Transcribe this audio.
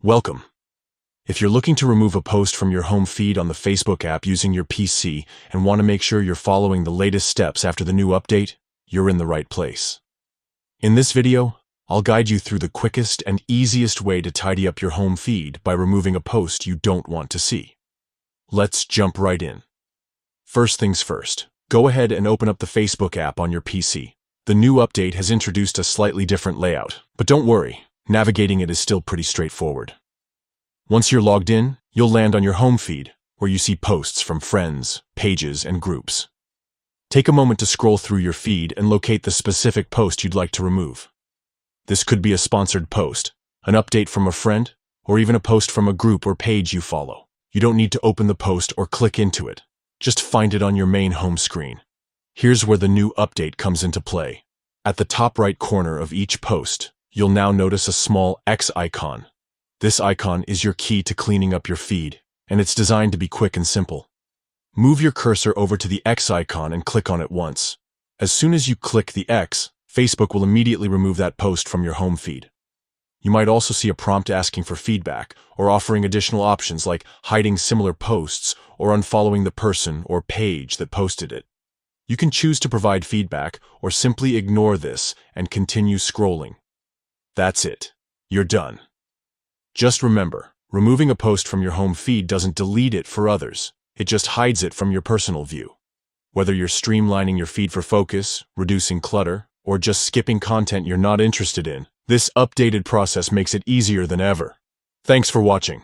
Welcome. If you're looking to remove a post from your home feed on the Facebook app using your PC and want to make sure you're following the latest steps after the new update, you're in the right place. In this video, I'll guide you through the quickest and easiest way to tidy up your home feed by removing a post you don't want to see. Let's jump right in. First things first, go ahead and open up the Facebook app on your PC. The new update has introduced a slightly different layout, but don't worry, navigating it is still pretty straightforward. Once you're logged in, you'll land on your home feed, where you see posts from friends, pages, and groups. Take a moment to scroll through your feed and locate the specific post you'd like to remove. This could be a sponsored post, an update from a friend, or even a post from a group or page you follow. You don't need to open the post or click into it. Just find it on your main home screen. Here's where the new update comes into play. At the top right corner of each post, you'll now notice a small X icon. This icon is your key to cleaning up your feed, and it's designed to be quick and simple. Move your cursor over to the X icon and click on it once. As soon as you click the X, Facebook will immediately remove that post from your home feed. You might also see a prompt asking for feedback or offering additional options like hiding similar posts or unfollowing the person or page that posted it. You can choose to provide feedback or simply ignore this and continue scrolling. That's it. You're done. Just remember, removing a post from your home feed doesn't delete it for others. It just hides it from your personal view. Whether you're streamlining your feed for focus, reducing clutter, or just skipping content you're not interested in, this updated process makes it easier than ever. Thanks for watching.